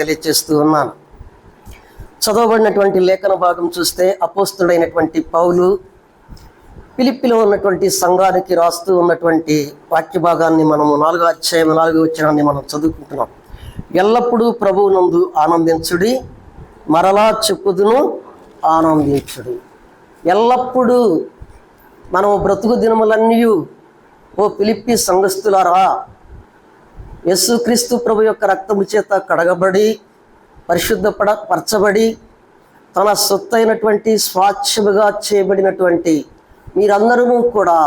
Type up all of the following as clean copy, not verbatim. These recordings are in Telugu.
తెలియజేస్తూ ఉన్నాను. చదవబడినటువంటి లేఖన భాగం చూస్తే అపోస్తుడైనటువంటి పౌలు ఫిలిప్పీలో ఉన్నటువంటి సంఘానికి రాస్తూ ఉన్నటువంటి వాక్య భాగాన్ని మనము 4వ అధ్యాయం 4వ వచనాన్ని మనం చదువుకుంటున్నాం. ఎల్లప్పుడూ ప్రభువునందు ఆనందించుడి, మరలా చెప్పుదును ఆనందించుడి. ఎల్లప్పుడూ మనము బ్రతుకు దినములన్నీ ఓ ఫిలిప్పీ సంఘస్థులారా, యేసుక్రీస్తు ప్రభు యొక్క రక్తము చేత కడగబడి పరిశుద్ధపరచబడి తన సొత్తైనటువంటి స్వాచ్ఛముగా చేయబడినటువంటి మీరందరూ కూడా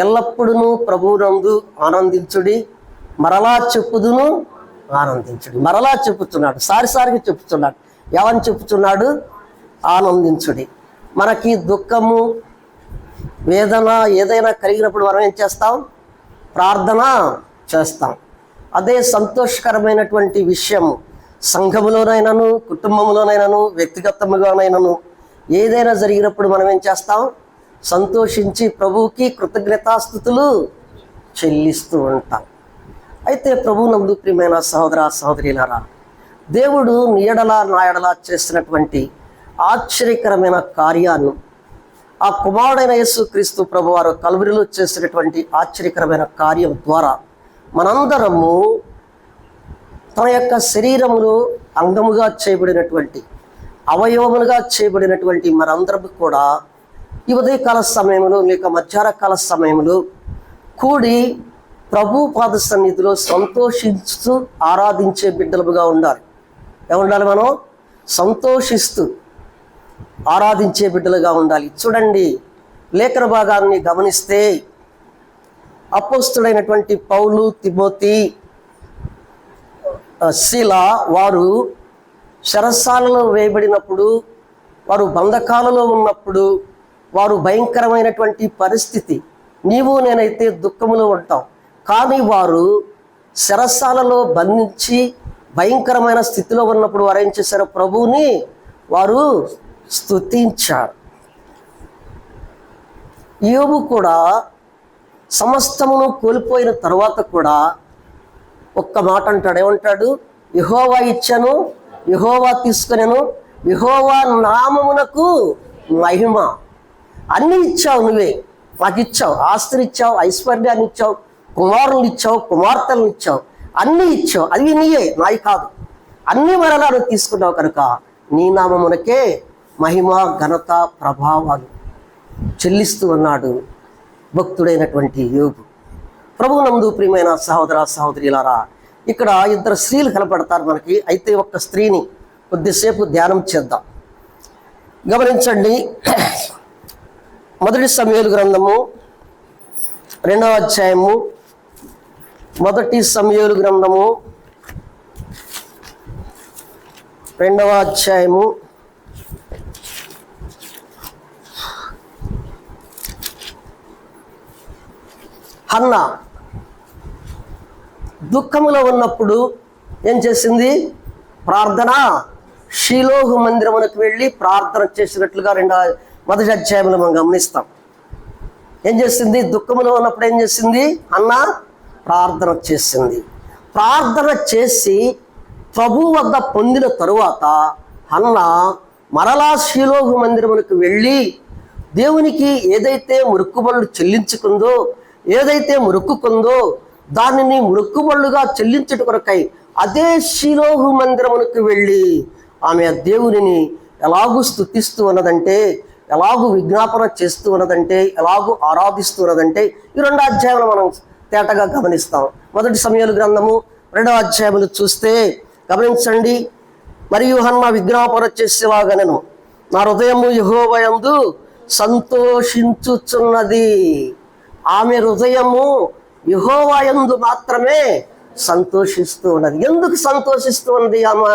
ఎల్లప్పుడూ ప్రభువునందు ఆనందించుడి, మరలా చెప్పుదును ఆనందించుడి. మరలా చెప్పుతున్నాడు, సారిసారికి చెప్పుతున్నాడు. ఏమని చెప్పుతున్నాడు? ఆనందించుడి. మనకి దుఃఖము, వేదన ఏదైనా కలిగినప్పుడు మనం ఏం చేస్తాం? ప్రార్థన చేస్తాం. అదే సంతోషకరమైనటువంటి విషయము సంఘములోనైనాను, కుటుంబంలోనైనాను, వ్యక్తిగతముగానైనాను ఏదైనా జరిగినప్పుడు మనం ఏం చేస్తాం? సంతోషించి ప్రభువుకి కృతజ్ఞతాస్తుతులు చెల్లిస్తూ ఉంటాం. అయితే ప్రభువునందు ప్రియమైన సహోదర సహోదరీలారా, దేవుడు నీ ఎడల నా ఎడల చేసినటువంటి ఆశ్చర్యకరమైన కార్యాన్ని, ఆ కుమారుడైన యేసుక్రీస్తు ప్రభువారు కల్వరిలో చేసినటువంటి ఆశ్చర్యకరమైన కార్యం ద్వారా మనందరము తన యొక్క శరీరములో అంగముగా చేయబడినటువంటి, అవయవములుగా చేయబడినటువంటి మనందరం కూడా ఈ ఉదయకాల సమయంలో లేక మధ్యాహ్న కాల సమయంలో కూడి ప్రభు పాద సన్నిధిలో సంతోషిస్తూ ఆరాధించే బిడ్డలుగా ఉండాలి. ఏముండాలి? మనం సంతోషిస్తూ ఆరాధించే బిడ్డలుగా ఉండాలి. చూడండి, లేఖన భాగాన్ని గమనిస్తే అపోస్తుడైనటువంటి పౌలు, తిమోతి, శీల వారు చెరసాలలో వేయబడినప్పుడు, వారు బంధకాలలో ఉన్నప్పుడు, వారు భయంకరమైనటువంటి పరిస్థితి, నీవు నేనైతే దుఃఖములో ఉంటాం. కానీ వారు చెరసాలలో బంధించి భయంకరమైన స్థితిలో ఉన్నప్పుడు వారు ఏం చేశారు? ప్రభువుని వారు స్తుతించారు. యోబు కూడా సమస్తమును కోల్పోయిన తర్వాత కూడా ఒక్క మాట అంటాడు. ఏమంటాడు? యెహోవా ఇచ్చెను, యెహోవా తీసుకొనెను, యెహోవా నామమునకు మహిమ. అన్నీ ఇచ్చావు, నువ్వే నాకు ఇచ్చావు. ఆస్తిని ఇచ్చావు, ఐశ్వర్యాన్ని ఇచ్చావు, కుమారులను ఇచ్చావు, కుమార్తెలను ఇచ్చావు, అన్నీ ఇచ్చావు. అవి నీయే, నాయి కాదు. అన్నీ మరలా నువ్వు తీసుకున్నావు కనుక నీ నామమునకే మహిమ, ఘనత, ప్రభావాలు చెల్లిస్తూ ఉన్నాడు భక్తుడైనటువంటి యోబు. ప్రభువునందు ప్రియమైన సహోదర సహోదరులారా, ఇక్కడ ఇద్దరు స్త్రీలు కనపడతారు మనకి. అయితే ఒక్క స్త్రీని కొద్దిసేపు ధ్యానం చేద్దాం. గమనించండి, 1 సమూయేలు గ్రంథము 2వ అధ్యాయము, 1 సమూయేలు గ్రంథము 2వ అధ్యాయము 1 హన్నా దుఃఖములో ఉన్నప్పుడు ఏం చేసింది? ప్రార్థన. షీలోహు మందిరమునకు వెళ్ళి ప్రార్థన చేసినట్లుగా 1వ అధ్యాయంలో మనం గమనిస్తాం. ఏం చేసింది? దుఃఖములో ఉన్నప్పుడు ఏం చేసింది? హన్నా ప్రార్థన చేసింది. ప్రార్థన చేసి ప్రభు వద్ద పొందిన తరువాత హన్నా మరలా షీలోహు మందిరమునకు వెళ్ళి దేవునికి ఏదైతే మొక్కుబడులు చెల్లించుకుందో, ఏదైతే మొక్కుకుందో దానిని మొక్కుబడులుగా చెల్లించుట కొరకై అదే షీలోహు మందిరమునకు వెళ్ళి ఆమె దేవునిని ఎలాగూ స్తుతిస్తూ ఉన్నదంటే, ఎలాగూ విజ్ఞాపన చేస్తూ ఉన్నదంటే, ఎలాగూ ఆరాధిస్తూ ఉన్నదంటే ఈ 2వ అధ్యాయంలో మనం తేటగా గమనిస్తాం. 1 సమూయేలు గ్రంథము 2వ అధ్యాయములు చూస్తే గమనించండి. మరియు హన్నా విజ్ఞాపన చేసేవాగనెను, నా హృదయము యెహోవా యందు సంతోషించుచున్నది. ఆమె హృదయము యెహోవా యందు మాత్రమే సంతోషిస్తూ ఉన్నది. ఎందుకు సంతోషిస్తూ ఉంది? ఆమె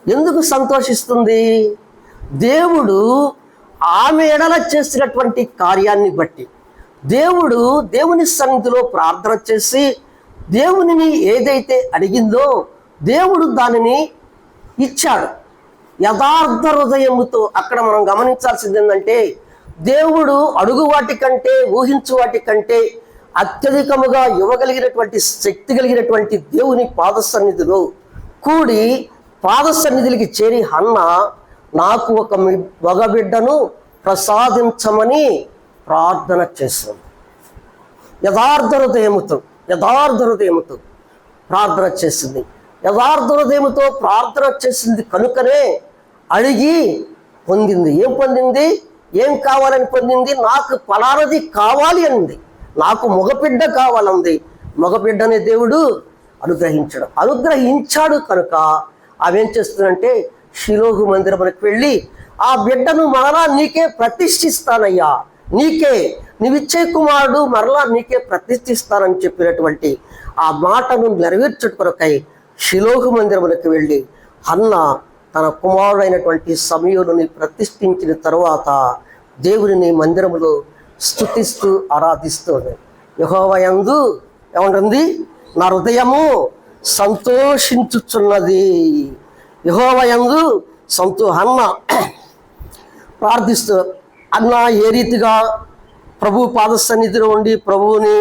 ఎందుకు సంతోషిస్తుంది? దేవుడు ఆమె ఎడల చేసినటువంటి కార్యాన్ని బట్టి, దేవుడు దేవుని సన్నిధిలో ప్రార్థన చేసి దేవునిని ఏదైతే అడిగిందో దేవుడు దానిని ఇచ్చాడు యథార్థ హృదయముతో. అక్కడ మనం గమనించాల్సింది ఏంటంటే, దేవుడు అడుగు వాటి కంటే, ఊహించు వాటి కంటే అత్యధికముగా ఇవ్వగలిగినటువంటి శక్తి కలిగినటువంటి దేవుని పాద సన్నిధిలో కూడి పాద సన్నిధికి చేరి హన్న నాకు ఒక మగబిడ్డను ప్రసాదించమని ప్రార్థన చేస్తుంది. యథార్థ హృదయముతో ప్రార్థన చేసింది. యథార్థ హృదయముతో ప్రార్థన చేసింది కనుకనే అడిగి పొందింది. ఏం పొందింది? ఏం కావాలని పొందింది? నాకు ఫలానది కావాలి అనింది. నాకు మగబిడ్డ కావాలంది. మగబిడ్డని దేవుడు అనుగ్రహించాడు కనుక ఆమెం చేస్తుందంటే షిలోహు మందిరమునకు వెళ్ళి ఆ బిడ్డను మరలా నీకే ప్రతిష్ఠిస్తానయ్యా, నీవిచ్చే కుమారుడు మరలా నీకే ప్రతిష్ఠిస్తానని చెప్పినటువంటి ఆ మాటను నెరవేర్చుట కొరకై షిలోహు మందిరమునకు వెళ్ళి హన్న తన కుమారుడైనటువంటి సమూయేలుని ప్రతిష్ఠించిన తరువాత దేవుని మందిరములో స్తుతిస్తూ ఆరాధిస్తుంది. యెహోవా యందు ఏమంటుంది? నా హృదయము సంతోషించుచున్నది. యెహోవా యందు హన్న ప్రార్థిస్తూ అన్న ఏ రీతిగా ప్రభు పాద సన్నిధిలో ఉండి ప్రభువుని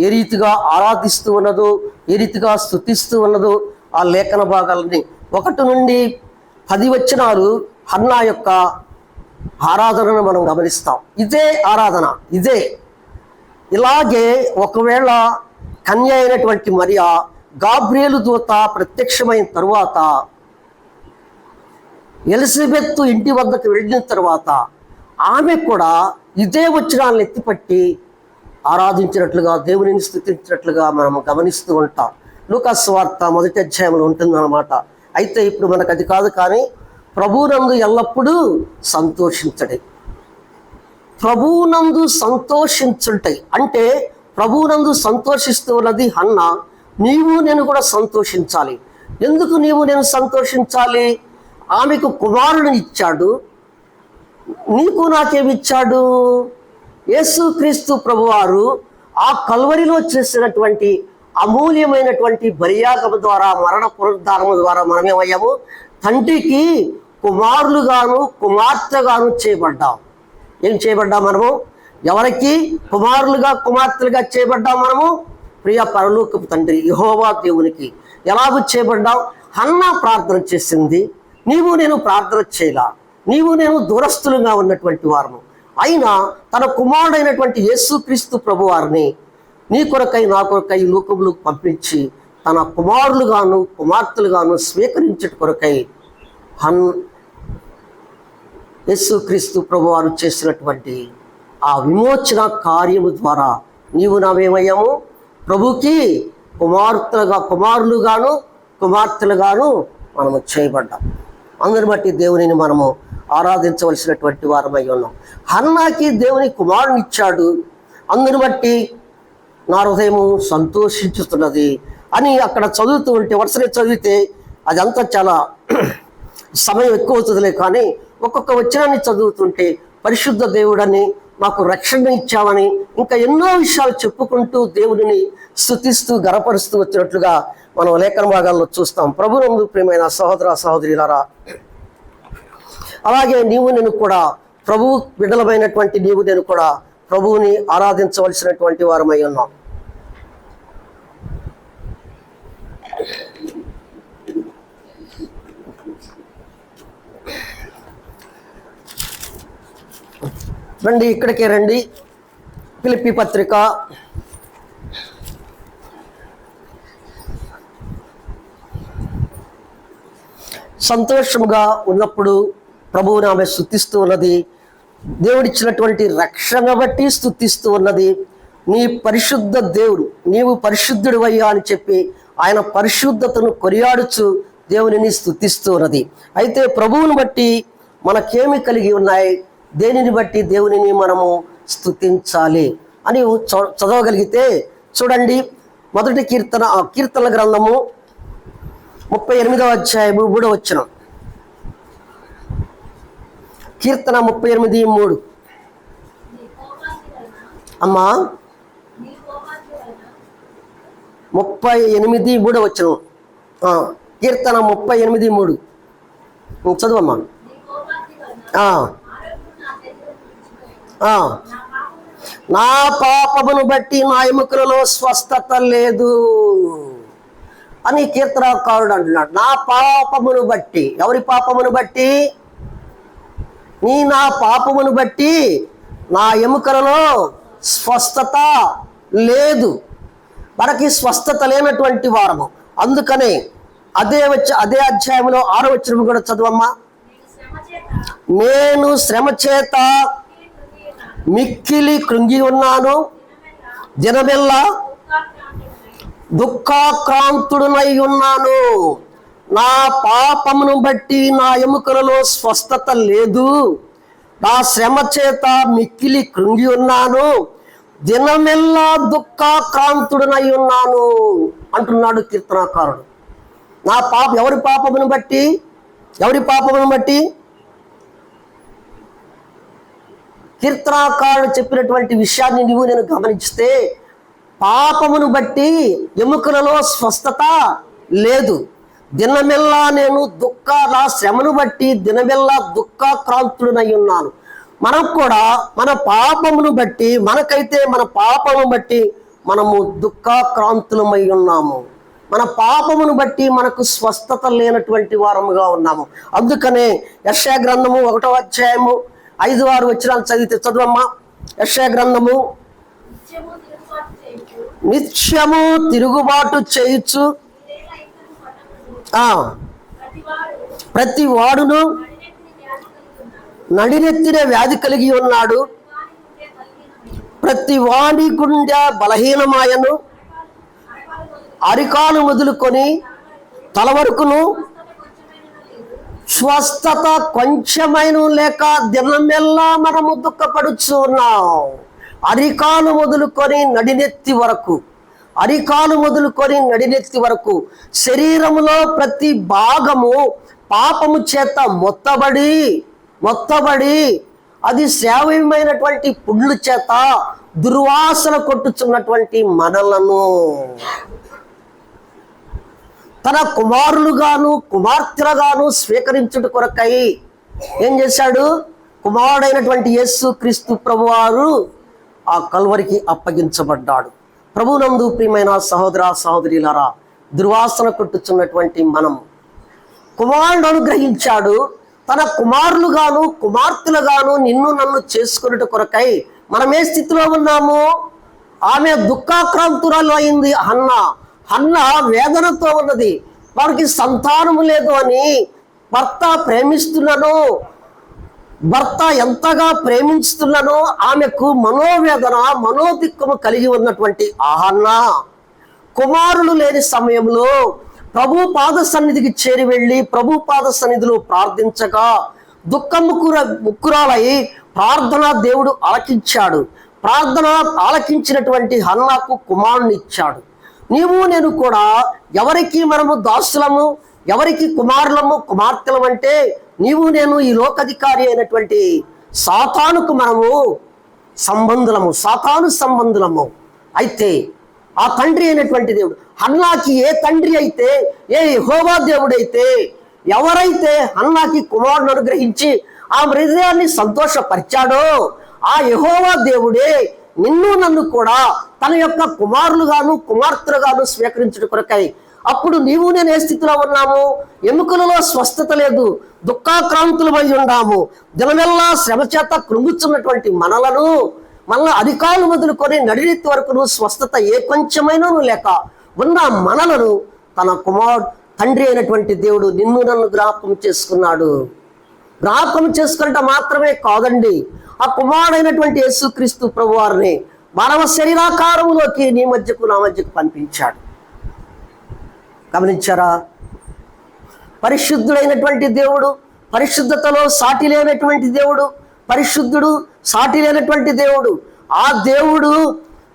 ఏ రీతిగా ఆరాధిస్తూ ఉన్నదో, ఏ రీతిగా స్తుతిస్తూ ఉన్నదో ఆ లేఖన భాగాలని 1 నుండి 10 వచనాలు హన్నా యొక్క ఆరాధనను మనం గమనిస్తాం. ఇదే ఆరాధన, ఇలాగే ఒకవేళ కన్య అయినటువంటి మరియా గాబ్రియేలు దూత ప్రత్యక్షమైన తరువాత ఎలిజబెత్ ఇంటి వద్దకు వెళ్ళిన తర్వాత ఆమె కూడా ఇదే వచనాలను ఎత్తిపట్టి ఆరాధించినట్లుగా, దేవునిని స్తుతించినట్లుగా మనం గమనిస్తూ ఉంటాం. లూకాసు సువార్త 1వ అధ్యాయంలో ఉంటుందన్నమాట. అయితే ఇప్పుడు మనకు అది కాదు, కానీ ప్రభువునందు ఎల్లప్పుడూ సంతోషించడే. ప్రభువునందు సంతోషించుంటాయి అంటే ప్రభువునందు సంతోషిస్తూ ఉన్నది హన్న. నీవు నేను కూడా సంతోషించాలి. ఎందుకు నీవు నేను సంతోషించాలి? ఆమెకు కుమారుని ఇచ్చాడు. నీకు నాకేమిచ్చాడు? యేసుక్రీస్తు ప్రభువారు ఆ కల్వరిలో చేసినటువంటి అమూల్యమైనటువంటి బలియాగము ద్వారా, మరణ పునరుద్ధానము ద్వారా మనమేమయ్యాము? తండ్రికి కుమారులుగాను కుమార్తెగాను చేయబడ్డాం. ఏం చేయబడ్డాం మనము? ఎవరికి కుమారులుగా కుమార్తెలుగా చేయబడ్డాం మనము? ప్రియ పరలోకపు తండ్రి యెహోవా దేవునికి ఎలాగూ చేయబడ్డాం? హన్న ప్రార్థన చేసింది, నీవు నేను ప్రార్థన చేయలా. నీవు నేను దూరస్తులుగా ఉన్నటువంటి వారము. అయినా తన కుమారుడైనటువంటి యేసుక్రీస్తు ప్రభువారిని నీ కొరకై నా కొరకై లోకములకు పంపించి తన కుమారులుగాను కుమార్తెలుగాను స్వీకరించట కొరకై యేసుక్రీస్తు ప్రభువారు చేసినటువంటి ఆ విమోచన కార్యము ద్వారా నీవు నావేమయ్యాము? ప్రభుకి కుమారులుగాను కుమార్తెలుగాను మనము చేయబడ్డాం. అందరిని బట్టి దేవునిని మనము ఆరాధించవలసినటువంటి వారమై ఉన్నాం. హన్నాకి దేవుని కుమారుని ఇచ్చాడు, అందుని బట్టి నా హృదయము సంతోషించుతున్నది అని అక్కడ చదువుతూ ఉంటే, వరుసనే చదివితే అదంతా చాలా సమయం ఎక్కువ అవుతుందిలే, కానీ ఒక్కొక్క వచనాన్ని చదువుతుంటే పరిశుద్ధ దేవుడని, మాకు రక్షణ ఇచ్చామని, ఇంకా ఎన్నో విషయాలు చెప్పుకుంటూ దేవుడిని స్తుతిస్తూ గణపరుస్తూ వచ్చినట్లుగా మనం లేఖన భాగాల్లో చూస్తాం. ప్రభునందు ప్రియమైన సహోదర సహోదరులారా, అలాగే నీవు నేను కూడా ప్రభు బిడ్డలమైనటువంటి నీవు నేను కూడా ప్రభువుని ఆరాధించవలసినటువంటి వారమై ఉన్నాం. రండి, ఇక్కడికే రండి. ఫిలిప్పీ పత్రిక 1 సంతోషముగా ఉన్నప్పుడు ప్రభువుని ఆమె స్తుతిస్తూ ఉన్నది. దేవుడిచ్చినటువంటి రక్షణ బట్టి స్తుతిస్తూ ఉన్నది. నీ పరిశుద్ధ దేవుడు, నీవు పరిశుద్ధుడివయ్యా అని చెప్పి ఆయన పరిశుద్ధతను కొనియాడుచు దేవునిని స్తుతిస్తూ ఉన్నది. అయితే ప్రభువుని బట్టి మనకేమి కలిగి ఉన్నాయి, దేనిని బట్టి దేవునిని మనము స్తుతించాలి అని చదవగలిగితే చూడండి. మొదటి కీర్తన గ్రంథము 38వ అధ్యాయము 3వ వచనం. కీర్తన 38:3. అమ్మా 38:3 వచనం. కీర్తన 38:3 చదువమ్మా. నా పాపమును బట్టి నా ఎముకలలో స్వస్థత లేదు. అని కీర్తనకారుడు అంటున్నాడు. నా పాపమును బట్టి, ఎవరి పాపమును బట్టి? నా పాపమును బట్టి నా ఎముకలలో స్వస్థత లేదు. మనకి స్వస్థత లేనటువంటి వారము. అందుకనే అదే అధ్యాయంలో 6వ వచనం కూడా చదువమ్మా. నేను శ్రమ చేత మిక్కిలి కృంగి ఉన్నాను, దినమెల్లా దుఃఖాక్రాంతుడునై ఉన్నాను. నా పాపమును బట్టి నా ఎముకలలో స్వస్థత లేదు, నా శ్రమ చేత మిక్కిలి కృంగి ఉన్నాను, దినమెల్లా దుఃఖాక్రాంతుడునై ఉన్నాను అంటున్నాడు కీర్తనాకారుడు. నా ఎవరి పాపమును బట్టి? ఎవరి పాపమును బట్టి? కీర్తనాకారుడు చెప్పినటువంటి విషయాన్ని నేను గమనిస్తే, పాపమును బట్టి ఎముకలలో స్వస్థత లేదు, దినమెల్లా నేను నా శ్రమను బట్టి దినమెల్లా దుఃఖాక్రాంతుడనై ఉన్నాను. మనకు కూడా మన పాపమును బట్టి, మనకైతే మన పాపమును బట్టి మనము దుఃఖాక్రాంతులమై ఉన్నాము. మన పాపమును బట్టి మనకు స్వస్థత లేనటువంటి వారముగా ఉన్నాము. అందుకనే యెషయా గ్రంథము 1వ అధ్యాయము 5-6 వచనాలు చదవమ్మా. యెషయా గ్రంథము. నిత్యము తిరుగుబాటు చేయుచు ప్రతి వాడును నడినెత్తిన వ్యాధి కలిగి ఉన్నాడు, ప్రతి వాడి గుండె బలహీనమాయను, అరికాలు మొదలుకొని తల వరకును స్వస్థత కొంచెమైన లేక దినమెల్లా మనము దుఃఖపడుచు ఉన్నాం. అరికాలు మొదలుకొని నడినెత్తి వరకు, అరికాలు మొదలుకొని నడినెత్తి వరకు శరీరములో ప్రతి భాగము పాపము చేత మొత్తబడి అది శ్రావ్యమైనటువంటి పుండ్ల చేత దుర్వాసన కొట్టుచున్నటువంటి మనలను తన కుమారులుగాను కుమార్తెలుగాను స్వీకరించుట కొరకై ఏం చేశాడు? కుమారుడైనటువంటి యేసు క్రీస్తు ప్రభువారు ఆ కల్వరికి అప్పగించబడ్డాడు. ప్రభునందు ప్రియమైన సహోదర సహోదరులారా, దుర్వాసన కొట్టుచున్నటువంటి మనం కుమారుడు అనుగ్రహించాడు. తన కుమారులుగాను కుమార్తెలుగాను నిన్ను నన్ను చేసుకున్నట కొరకై మనం ఏ స్థితిలో ఉన్నాము? ఆమె దుఃఖాక్రాంతురాలు అయింది హన్న వేదనతో ఉన్నది. వారికి సంతానము లేదు అని భర్త ప్రేమిస్తున్నాను, భర్త ఎంతగా ప్రేమిస్తున్నానో ఆమెకు మనోవేదన మనోదిక్కము కలిగి ఉన్నటువంటి హన్న కుమారులు లేని సమయంలో ప్రభు పాద సన్నిధికి చేరి వెళ్ళి ప్రభు పాద సన్నిధిలో ప్రార్థించగా ముక్కురాలై ప్రార్థన దేవుడు ఆలకించాడు. ప్రార్థన ఆలకించినటువంటి హన్నాకు కుమారుని ఇచ్చాడు. నీవు నేను కూడా ఎవరికి మనము దాసులము, ఎవరికి కుమారులము కుమార్తెలము అంటే నీవు నేను ఈ లోకాధికారి అయినటువంటి సాతానుకు మనము సాతాను సంబంధులము. అయితే ఆ తండ్రి అయినటువంటి దేవుడు హన్నాకి ఏ తండ్రి అయితే, ఏ యెహోవా దేవుడైతే, ఎవరైతే హన్నాకి కుమారుని అనుగ్రహించి ఆ హృదయాన్ని సంతోషపరిచాడో ఆ యెహోవా దేవుడే నిన్ను నన్ను కూడా తన యొక్క కుమారులుగాను కుమార్తెలుగాను స్వీకరించడం కొరకై. అప్పుడు నీవు నేను ఏ స్థితిలో ఉన్నాము? ఎముకలలో స్వస్థత లేదు, దుఃఖాక్రాంతులమై ఉన్నాము. దినమెల్లా శ్రమ చేత కృంగుచున్నటువంటి మనలను మళ్ళా అధికారులు మొదలుకొని నడినెత్తి వరకును స్వస్థత ఏ కొంచెమైనా లేక ఉన్న మనలను తన తండ్రి అయినటువంటి దేవుడు నిన్ను నన్ను జ్ఞాపకం చేసుకున్నాడు. జ్ఞాపకం చేసుకున్నట మాత్రమే కాదండి, ఆ కుమారుడైనటువంటి యేసుక్రీస్తు ప్రభువారిని మానవ శరీరాకారములోకి నీ మధ్యకు నా మధ్యకు పంపించాడు. గమనించారా? పరిశుద్ధుడైనటువంటి దేవుడు, పరిశుద్ధతలో సాటి లేనటువంటి దేవుడు, పరిశుద్ధుడు సాటి లేనటువంటి దేవుడు. ఆ దేవుడు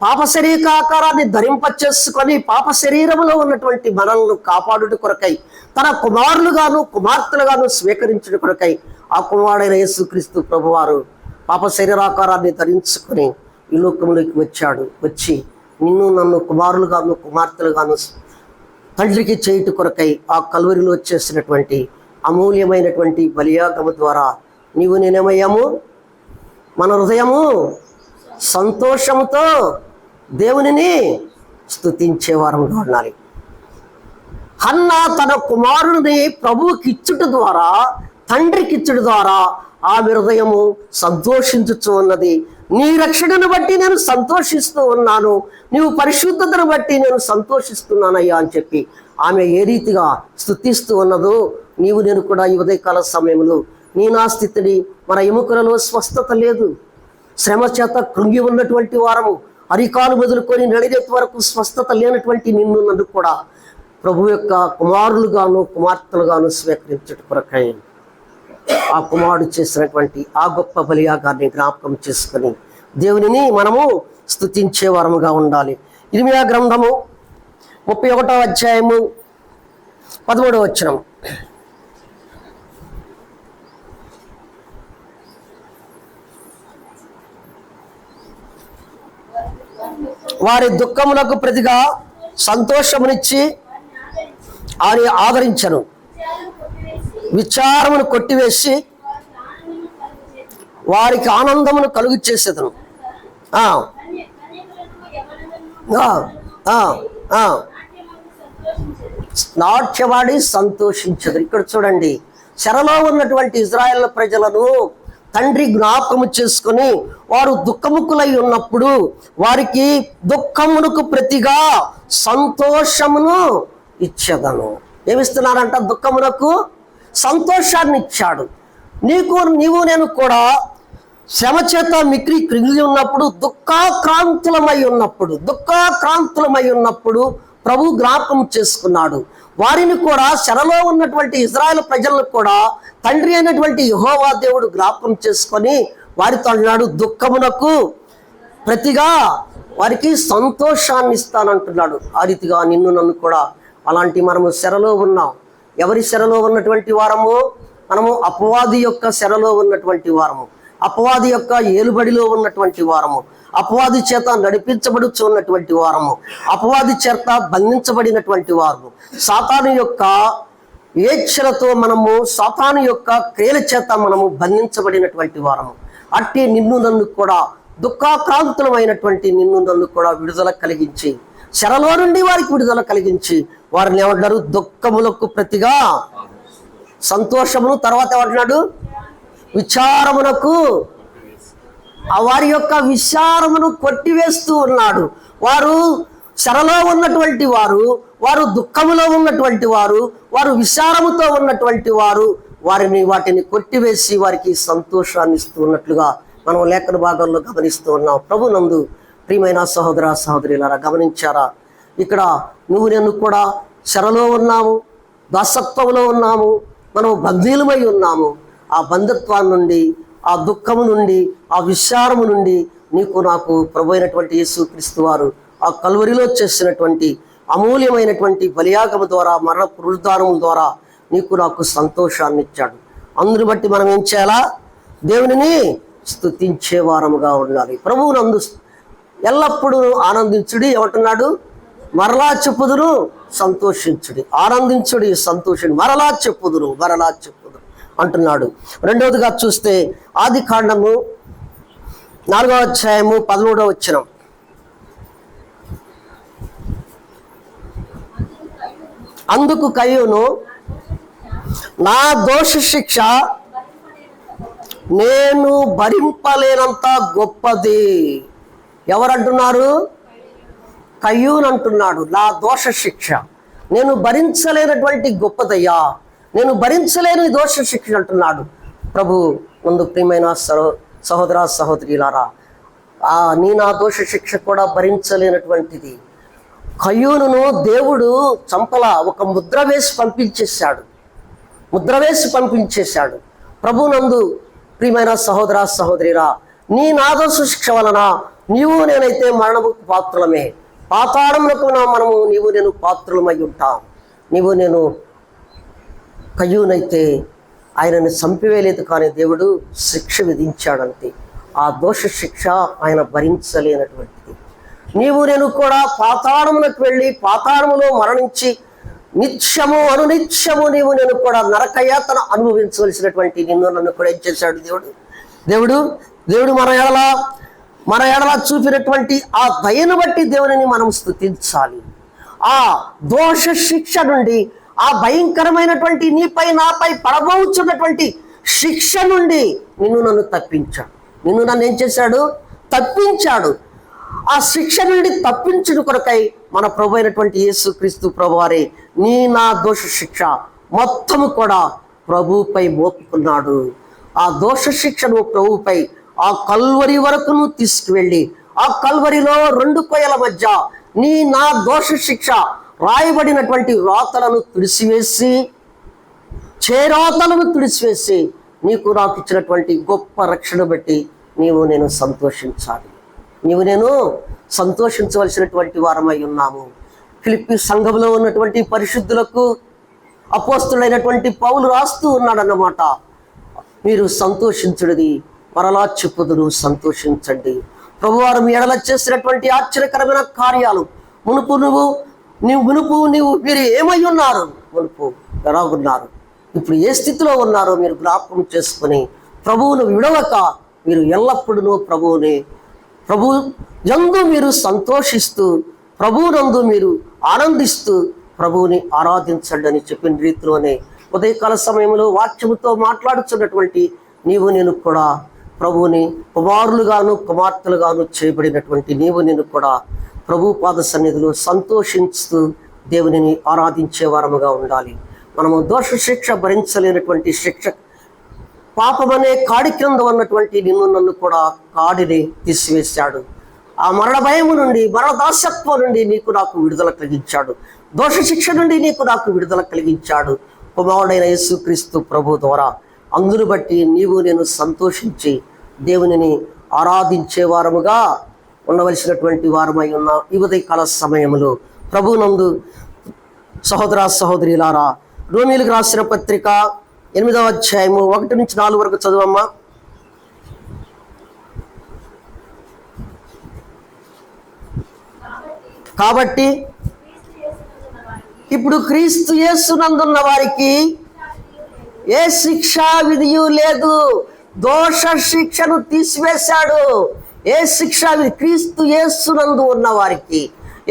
పాప శరీరాకారాన్ని ధరింపచేసుకొని పాప శరీరంలో ఉన్నటువంటి మనల్ని కాపాడుట కొరకై తన కుమారులుగాను కుమార్తెలుగాను స్వీకరించుట కొరకై ఆ కుమారుడైన యేసుక్రీస్తు ప్రభువారు పాప శరీరాకారాన్ని ధరించుకొని ఈ లోకంలోకి వచ్చి నిన్ను నన్ను కుమారులుగాను కుమార్తెలుగాను తండ్రికి చేయుట కొరకై ఆ కల్వరిలో చేసినటువంటి అమూల్యమైనటువంటి బలియాగము ద్వారా నీవు నేనేమయ్యాము? మన హృదయము సంతోషముతో దేవునిని స్తుతించేవారంగా ఉండాలి. హన్న తన కుమారుడిని ప్రభువుకి ఇచ్చుట ద్వారా, తండ్రికి ఇచ్చుట ద్వారా ఆమె హృదయము సంతోషించుచు ఉన్నది. నీ రక్షణను బట్టి నేను సంతోషిస్తూ ఉన్నాను, నీవు పరిశుద్ధతను బట్టి నేను సంతోషిస్తున్నానయ్యా అని చెప్పి ఆమె ఏ రీతిగా స్తుతిస్తూ ఉన్నదో, నీవు నేను కూడా ఈ ఉదయకాల సమయంలో నీ నా స్థితిని, మన ఎముకలలో స్వస్థత లేదు, శ్రమ చేత కృంగి ఉన్నటువంటి వారము, అరికాలు మొదలుకొని నడిరేపు వరకు స్వస్థత లేనటువంటి నిన్ను నన్ను కూడా ప్రభు యొక్క కుమారులుగాను కుమార్తెలుగాను స్వీకరించుట కొరకై ఆ కుమారుడు చేసినటువంటి ఆ గొప్ప బలియాగాన్ని జ్ఞాపకం చేసుకొని దేవునిని మనము స్తుతించే వారముగా ఉండాలి. ఇర్మియా గ్రంథము 31వ అధ్యాయము 13వ వచనం. వారి దుఃఖములకు ప్రతిగా సంతోషమునిచ్చి ఆయన ఆదరించను, విచారమును కొట్టివేసి వారికి ఆనందమును కలుగు చేసేదను. నాట్యవాడి సంతోషించదు. ఇక్కడ చూడండి, చెరలో ఉన్నటువంటి ఇజ్రాయేల్ ప్రజలను తండ్రి జ్ఞాపకము చేసుకుని వారు దుఃఖముకులై ఉన్నప్పుడు వారికి దుఃఖమునకు ప్రతిగా సంతోషమును ఇచ్చేదను. ఏమిస్తున్నారంట? దుఃఖమునకు సంతోషాన్ని ఇచ్చాడు. నీవు నేను కూడా శ్రమ చేత మిక్రి కృంగి ఉన్నప్పుడు, దుఃఖాక్రాంతులమై ఉన్నప్పుడు ప్రభు జ్ఞాపకం చేసుకున్నాడు. వారిని కూడా, చెరలో ఉన్నటువంటి ఇజ్రాయేల్ ప్రజలను కూడా తండ్రి అయినటువంటి యెహోవా దేవుడు జ్ఞాపకం చేసుకొని వారితో అన్నాడు, దుఃఖమునకు ప్రతిగా వారికి సంతోషాన్ని ఇస్తానంటున్నాడు. ఆ రీతిగా నిన్ను నన్ను కూడా అలాంటి మనము చెరలో ఉన్నాం. ఎవరి చెరలో ఉన్నటువంటి వారము? మనము అపవాది యొక్క చెరలో ఉన్నటువంటి వారము, అపవాది యొక్క ఏలుబడిలో ఉన్నటువంటి వారము, అపవాది చేత నడిపించబడుచు ఉన్నటువంటి వారము, అపవాది చేత బంధించబడినటువంటి వారము, సాతాను యొక్క ఏచ్ఛలతో మనము, సాతాను యొక్క క్రియల చేత మనము బంధించబడినటువంటి వారము. అట్టి నిన్ను నన్ను కూడా, దుఃఖాక్రాంతులమైనటువంటి నిన్ను నన్ను కూడా విడుదల కలిగించి, చెరలో నుండి వారికి విడుదల కలిగించి వారిని ఏమంటారు? దుఃఖములకు ప్రతిగా సంతోషమును, తర్వాత ఏమంటున్నాడు? విచారమునకు, వారి యొక్క విచారమును కొట్టివేస్తూ ఉన్నాడు. వారు చెరలో ఉన్నటువంటి వారు, వారు దుఃఖములో ఉన్నటువంటి వారు, వారు విచారముతో ఉన్నటువంటి వారు, వాటిని కొట్టివేసి వారికి సంతోషాన్ని ఇస్తూ ఉన్నట్లుగా మనం లేఖన భాగంలో గమనిస్తూ ఉన్నాం. ప్రభునందు ప్రియమైన సహోదర సహోదరులారా, గమనించారా? ఇక్కడ నువ్వు నేను కూడా చెరలో ఉన్నాము, దాసత్వంలో ఉన్నాము, మనం బందీలమై ఉన్నాము. ఆ బంధత్వాన్ని నుండి, ఆ దుఃఖము నుండి, ఆ విచారము నుండి నీకు నాకు ప్రభు అయినటువంటి యేసుక్రీస్తు వారు ఆ కల్వరిలో చేసినటువంటి అమూల్యమైనటువంటి బలియాగము ద్వారా, మరణ పునరుద్ధానము ద్వారా నీకు నాకు సంతోషాన్ని ఇచ్చాడు. అందుని బట్టి మనం ఏం చేయాలా? దేవునిని స్తుతించే వారముగా ఉండాలి. ప్రభువునందు ఎల్లప్పుడూ ఆనందించుడి. ఏమంటున్నాడు? మరలా చెప్పుదురు, సంతోషించుడి. ఆనందించుడి, సంతోషుడి, మరలా చెప్పుదురు అంటున్నాడు. రెండవదిగా చూస్తే ఆది కాండము 4వ అధ్యాయము 13వ వచనం. అందుకు కయ్యూను, నా దోష శిక్ష నేను భరింపలేనంత గొప్పది. ఎవరంటున్నారు? కయ్యూను అంటున్నాడు, నా దోష శిక్ష నేను భరించలేనటువంటి గొప్పదయ్యా, నేను భరించలేని దోష శిక్ష అంటున్నాడు ప్రభు. ముందు ప్రియమైన సహోదర సహోదరులారా, నీ నా దోష శిక్ష కూడా భరించలేనటువంటిది. కయ్యూనును దేవుడు చంపల ఒక ముద్ర వేసి పంపించేశాడు. ప్రభునందు ప్రియమైన సహోదర సహోదరిరా, నీ నా దోష శిక్ష వలన నీవు నేనైతే మరణముకు పాత్రులమే, పాతాళములకు మనము నీవు నేను పాత్రులమై ఉంటాం. నీవు నేను కయ్యూనైతే ఆయనను చంపివేయలేదు, కానీ దేవుడు శిక్ష విధించాడంతే. ఆ దోష శిక్ష ఆయన భరించలేనటువంటిది. నీవు నేను కూడా పాతాళములకు వెళ్ళి పాతాళములో మరణించి అనునిత్యము నీవు నేను కూడా నరకయాతన అనుభవించవలసినటువంటి నిన్ను నన్ను కూడా ఏం చేశాడు దేవుడు మన ఎడల చూపినటువంటి ఆ దయను బట్టి దేవునిని మనం స్తుతించాలి. ఆ దోష శిక్ష నుండి, ఆ భయంకరమైనటువంటి నీపై నాపై పడబోచున్నటువంటి శిక్ష నుండి నిన్ను నన్ను తప్పించాడు. నిన్ను నన్ను ఏం చేశాడు? తప్పించాడు. ఆ శిక్ష నుండి తప్పించుడు కొరకై మన ప్రభు అయినటువంటి యేసుక్రీస్తు ప్రభువారే నీ నా దోష శిక్ష మొత్తము కూడా ప్రభువుపై మోపుకున్నాడు. ఆ దోష శిక్షను ప్రభువుపై ఆ కల్వరి వరకు తీసుకువెళ్ళి, ఆ కల్వరిలో 2 కొయ్యల మధ్య నీ నా దోష శిక్ష రాయబడినటువంటి రాతలను తుడిసివేసి, చేరాతలను తుడిసివేసి నీకు నాకు ఇచ్చినటువంటి గొప్ప రక్షణ బట్టి నీవు నేను సంతోషించాలి. నీవు నేను సంతోషించవలసినటువంటి వారమై ఉన్నాము. ఫిలిప్పీ సంఘంలో ఉన్నటువంటి పరిశుద్ధులకు అపోస్తులైనటువంటి పౌలు రాస్తూ ఉన్నాడన్నమాట. మీరు సంతోషించుడిది మరలా చెప్పుదురు, సంతోషించండి. ప్రభువారు మీ ఎడల చేసినటువంటి ఆశ్చర్యకరమైన కార్యాలు మీరు ఏమై ఉన్నారు, మునుపు ఎలా ఉన్నారు, ఇప్పుడు ఏ స్థితిలో ఉన్నారో మీరు జ్ఞాపకం చేసుకుని ప్రభువును విడవక మీరు ఎల్లప్పుడూ ప్రభు యందు మీరు సంతోషిస్తూ, ప్రభువునందు మీరు ఆనందిస్తూ ప్రభువుని ఆరాధించండి అని చెప్పిన రీతిలోనే ఉదయకాల సమయంలో వాక్యముతో మాట్లాడుతున్నటువంటి నీవు నేను కూడా ప్రభువుని కుమారులుగాను కుమార్తెలుగాను చేయబడినటువంటి నీవు నేను కూడా ప్రభు పాద సన్నిధిలో సంతోషిస్తూ దేవునిని ఆరాధించే వారముగా ఉండాలి. మనము దోష శిక్ష భరించలేనటువంటి శిక్ష, పాపమనే కాడి క్రింద ఉన్నటువంటి నిన్ను నన్ను కూడా కాడిని తీసివేశాడు. ఆ మరణ భయము నుండి, మరణ దాసత్వం నుండి నీకు నాకు విడుదల కలిగించాడు. దోష శిక్ష నుండి నీకు నాకు విడుదల కలిగించాడు కుమారుడైన యేసుక్రీస్తు ప్రభు ద్వారా. అందును బట్టి నీవు నేను సంతోషించి దేవునిని ఆరాధించే వారముగా ఉండవలసినటువంటి వారమై ఉన్న ఈ ఉదయకాల సమయంలో ప్రభునందు సహోదర సహోదరులారా, రోమీయులకు రాసిన పత్రిక 8వ అధ్యాయము 1 నుంచి 4 వరకు చదువమ్మా. కాబట్టి ఇప్పుడు క్రీస్తు యేసునందున్న వారికి ఏ శిక్షా విధియు లేదు. దోష శిక్షను తీసివేశాడు. ఏ శిక్షా విధి? క్రీస్తు యేసునందు ఉన్న వారికి,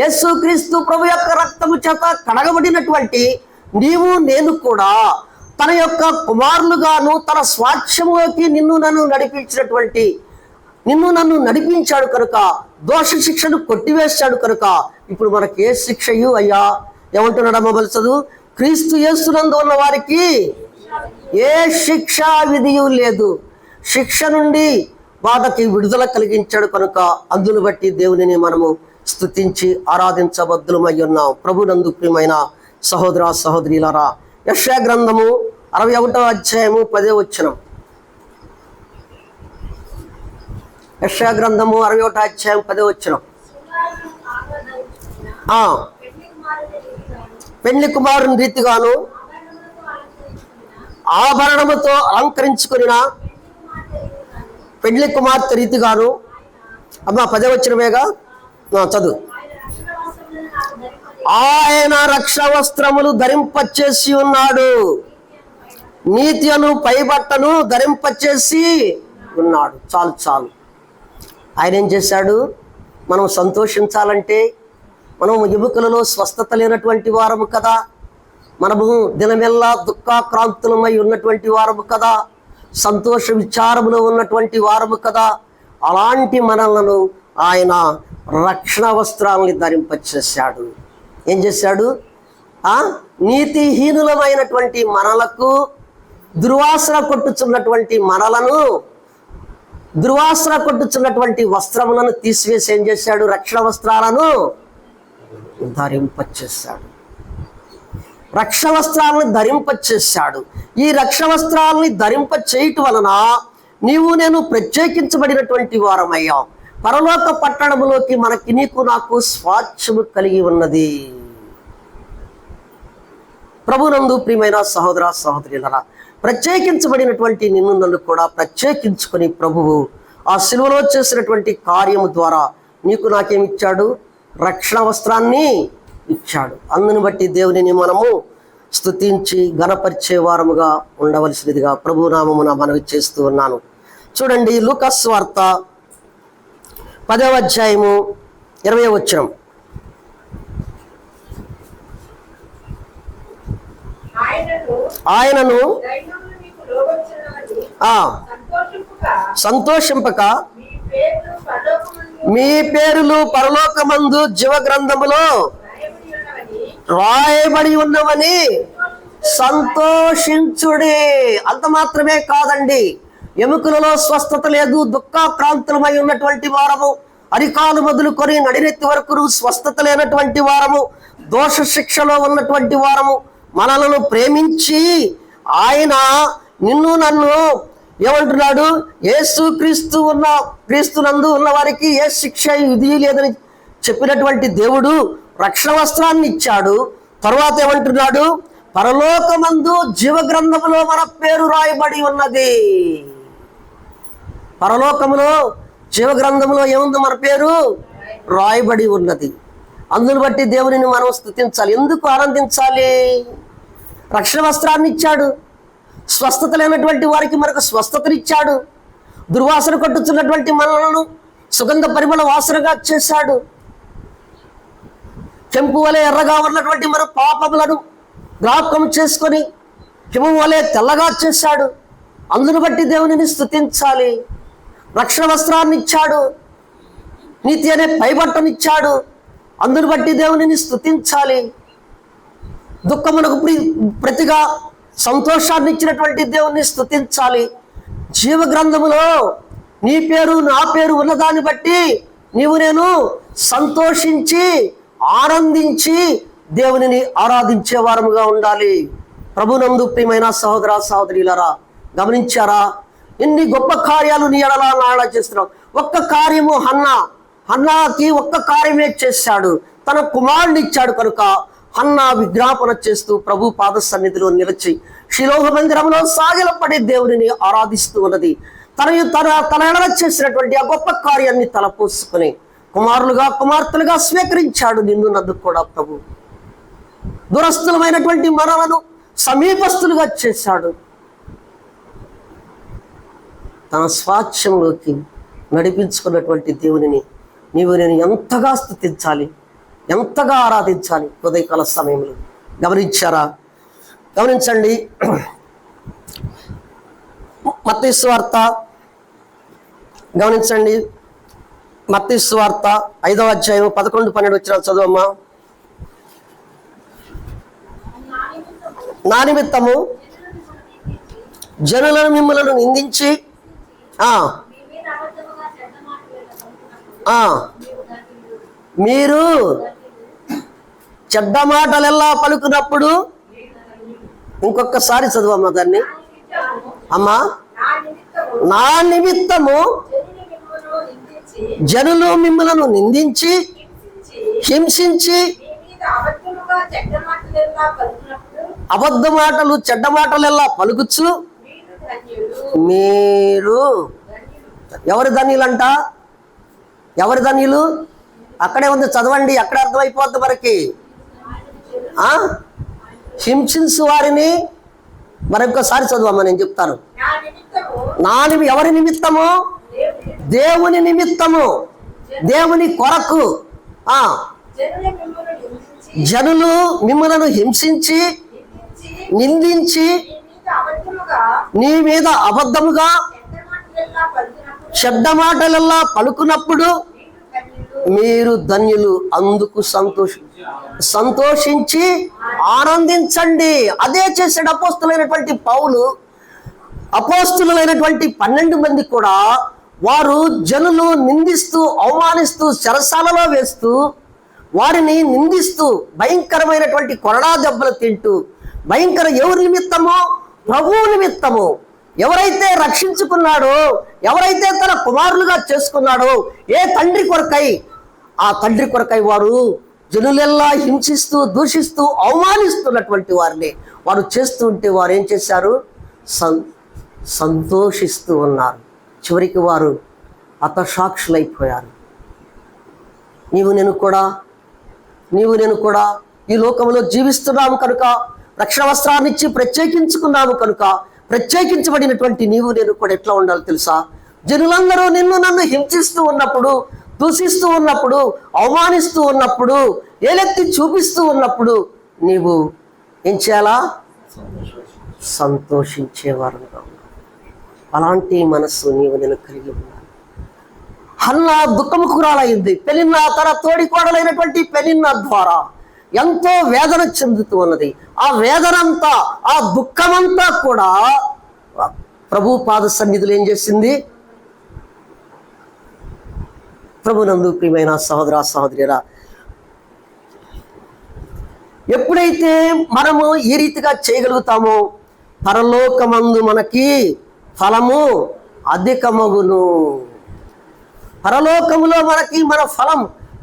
యేసు క్రీస్తు ప్రభు యొక్క రక్తము చేత కడగబడినటువంటి నీవు నేను కూడా తన యొక్క కుమారులుగాను తన స్వాస్థ్యములోకి నిన్ను నన్ను నడిపించాడు కనుక, దోష శిక్షను కొట్టివేశాడు కనుక ఇప్పుడు మనకి ఏ శిక్షయు అయ్యా ఏమంటున్నాడమ్మ బలసదు? క్రీస్తు యేసునందు ఉన్న వారికి ఏ శిక్షా విధియు లేదు. శిక్ష నుండి బాధకి విడుదల కలిగించాడు కనుక అందును బట్టి దేవునిని మనము స్తుతించి ఆరాధించబద్దులమై ఉన్నాం. ప్రభునందు ప్రియమైన సహోదర సహోదరులారా, యెషయా గ్రంథము 61వ అధ్యాయము 10వ వచనం. యెషయా గ్రంథము 61వ అధ్యాయం 10వ వచనం. పెళ్లి కుమారుని రీతిగాను ఆభరణముతో అలంకరించుకున్న పెళ్లి కుమార్తె రీతిగాను. అమ్మా 10వ వచనమేగా చదువు. ఆయన రక్షణ వస్త్రములు ధరింపచేసి ఉన్నాడు, నీతి అను పైబట్టను ధరింపచేసి ఉన్నాడు. చాలు చాలు. ఆయన ఏం చేశాడు? మనం సంతోషించాలంటే మనము ఎముకలలో స్వస్థత లేనటువంటి వారము కదా, మనము దినమెల్లా దుఃఖాక్రాంతులమై ఉన్నటువంటి వారము కదా, సంతోష విచారములో ఉన్నటువంటి వారము కదా. అలాంటి మనలను ఆయన రక్షణ వస్త్రాలని ధరింపచేశాడు. ఏం చేశాడు? నీతిహీనులమైనటువంటి మనలకు, దుర్వాసన కొట్టుచున్నటువంటి వస్త్రములను తీసివేసి ఏం చేశాడు? రక్షణ వస్త్రాలను ధరింపచేశాడు. రక్షణ వస్త్రాలను ధరింపచేశాడు. ఈ రక్షణ వస్త్రాలని ధరింప చేయటం వలన నీవు నేను ప్రత్యేకించబడినటువంటి వారమయ్యాం. పరలోక పట్టణములోకి మనకి నీకు నాకు స్వాస్థ్యము కలిగి ఉన్నది. ప్రభునందు ప్రియమైన సహోదర సహోదరులారా, ప్రత్యేకించబడినటువంటి నిన్ను నన్ను కూడా ప్రత్యేకించుకొని ప్రభువు ఆ సిలువలో చేసినటువంటి కార్యము ద్వారా నీకు నాకేమిచ్చాడు? రక్షణ వస్త్రాన్ని ఇచ్చాడు. అందుని బట్టి దేవునిని మనము స్తుతించి ఘనపరిచే వారముగా ఉండవలసినదిగా ప్రభునామమున మనవి చేస్తూ ఉన్నాను. చూడండి, లూకా సువార్త 10వ అధ్యాయము 20వ వచనం. ఆయనను సంతోషింపక మీ పేరులు పరలోకమందు జీవ గ్రంథములో రాయబడి ఉన్నవని సంతోషించుడే. అంత మాత్రమే కాదండి, ఎముకలలో స్వస్థత లేదు, దుఃఖాక్రాంతులమై ఉన్నటువంటి వారము, అరికాలు మొదలుకొని నడినెత్తి వరకు స్వస్థత లేనటువంటి వారము, దోష శిక్షలో ఉన్నటువంటి వారము, మనలను ప్రేమించి ఆయన నిన్ను నన్ను ఏమంటున్నాడు, యేసు క్రీస్తునందు ఉన్న వారికి ఏ శిక్ష విధి లేదని చెప్పినటువంటి దేవుడు రక్షణ వస్త్రాన్ని ఇచ్చాడు. తర్వాత ఏమంటున్నాడు, పరలోకమందు జీవ గ్రంథములో మన పేరు రాయబడి ఉన్నది. పరలోకములో జీవ గ్రంథంలో ఏముంది? మన పేరు రాయబడి ఉన్నది. అందును బట్టి దేవునిని మనం స్తుతించాలి. ఎందుకు ఆనందించాలి? రక్షణ వస్త్రాన్ని ఇచ్చాడు, స్వస్థత లేనటువంటి వారికి మనకు స్వస్థతనిచ్చాడు, దుర్వాసన కొట్టుతున్నటువంటి మనలను సుగంధ పరిమళ వాసనగా చేశాడు, చెంపు వలె ఎర్రగా ఉన్నటువంటి మన పాపములను జ్ఞాపకం చేసుకొని హిమం వలె తెల్లగా చేశాడు. అందును బట్టి దేవునిని స్తుతించాలి. రక్షణ వస్త్రాన్ని ఇచ్చాడు, నీతి అనే పైబట్టనిచ్చాడు, అందును బట్టి దేవునిని స్తుతించాలి. దుఃఖమునకు ప్రతిగా సంతోషాన్ని ఇచ్చినటువంటి దేవుని స్తుతించాలి. జీవ గ్రంథములో నీ పేరు నా పేరు ఉన్నదాన్ని బట్టి నీవు నేను సంతోషించి ఆనందించి దేవునిని ఆరాధించే వారముగా ఉండాలి. ప్రభునందు ప్రియమైన సహోదర సహోదరులారా, గమనించారా? ఎన్ని గొప్ప కార్యాలు నీ ఎడలా చేస్తున్నావు. ఒక్క కార్యము హన్నాకి ఒక్క కార్యమే చేశాడు, తన కుమారుని ఇచ్చాడు. కనుక హన్నా విజ్ఞాపన చేస్తూ ప్రభు పాద సన్నిధిలో నిలిచి షిలోహ మందిరంలో సాగిలపడి దేవునిని ఆరాధిస్తూ ఉన్నది. తన ఎడల చేసినటువంటి ఆ గొప్ప కార్యాన్ని తలపోసుకుని కుమారులుగా కుమార్తెలుగా స్వీకరించాడు నిన్ను నన్ను కూడా. ప్రభు దురస్థులమైనటువంటి మనలను సమీపస్తులుగా చేశాడు. తన స్వాచ్ఛంలోకి నడిపించుకున్నటువంటి దేవునిని నీవు నేను ఎంతగా స్తుతించాలి, ఎంతగా ఆరాధించాలి ఉదయకాల సమయంలో. గమనించారా? గమనించండి. మత్తయి సువార్త గమనించండి. మత్తయి సువార్త 5వ అధ్యాయం 11-12 వచనాలు చదువమ్మా. నా నిమిత్తము జనులను మిమ్మలను నిందించి మీరు చెడ్డ మాటలెల్లా పలుకున్నప్పుడు, ఇంకొకసారి చదువమ్మా దాన్ని. అమ్మా, నా నిమిత్తము జనులు మిమ్మలను నిందించి హింసించి అబద్ధ మాటలు చెడ్డ మాటలెల్లా పలుకుచ్చు మీరు. ఎవరి ధన్యులంట? ఎవరి ధన్యులు? అక్కడే ఉంది, చదవండి, అక్కడే అర్థమైపోద్ది మనకి. హింసించు వారిని మరొకసారి చదువమ్మా, నేను చెప్తాను. ఎవరి నిమిత్తము? దేవుని నిమిత్తము, దేవుని కొరకు. జనులు మిమ్మలను హింసించి నిందించి నీ మీద అబద్ధముగా చెడ్డ మాటలల్లా పలుకున్నప్పుడు మీరు ధన్యులు, అందుకు సంతోషించి ఆనందించండి. అదే చేశాడు అపోస్తులైనటువంటి పౌలు. అపోస్తులైనటువంటి 12 మంది కూడా వారు జనులు నిందిస్తూ అవమానిస్తూ చెరసాలలో వేస్తూ వారిని నిందిస్తూ భయంకరమైనటువంటి కొరడా దెబ్బలు తింటూ ఎవరి నిమిత్తమో? ప్రభువు నిమిత్తము. ఎవరైతే రక్షించుకున్నాడో, ఎవరైతే తన కుమారులుగా చేసుకున్నాడో, ఏ తండ్రి కొరకై, ఆ తండ్రి కొరకై వారు జనులెల్లా హింసిస్తూ దూషిస్తూ అవమానిస్తున్నటువంటి వారిని వారు చేస్తూ ఉంటే వారు ఏం చేశారు? సంతోషిస్తూ ఉన్నారు. చివరికి వారు హతసాక్షులైపోయారు. నీవు నేను కూడా ఈ లోకంలో జీవిస్తున్నాము కనుక, రక్షణ వస్త్రాన్ని ఇచ్చి ప్రత్యేకించుకున్నాము కనుక, ప్రత్యేకించబడినటువంటి నీవు నేను కూడా ఎట్లా ఉండాలి తెలుసా? జనులందరూ నిన్ను నన్ను హింసిస్తూ ఉన్నప్పుడు, దూషిస్తూ ఉన్నప్పుడు, అవమానిస్తూ ఉన్నప్పుడు, ఏలెత్తి చూపిస్తూ ఉన్నప్పుడు నీవు ఏం చేయాలా? సంతోషించేవారుగా ఉన్నాను. అలాంటి మనస్సు నీవు నేను కలిగి ఉన్నాను. హన్నా దుఃఖముఖురాలైంది. పెనిన్న తన తోడి కోడలైనటువంటి పెనిన్న ద్వారా ఎంతో వేదన చెందుతూ ఉన్నది. ఆ వేదనంతా, ఆ దుఃఖమంతా కూడా ప్రభు పాద సన్నిధిలో ఏం చేసింది? ప్రభునందు ప్రియమైన సహోదర సహోదరురా, ఎప్పుడైతే మనము ఈ రీతిగా చేయగలుగుతామో పరలోకమందు మనకి ఫలము అధికమగును. పరలోకములో మనకి మన ఫలం,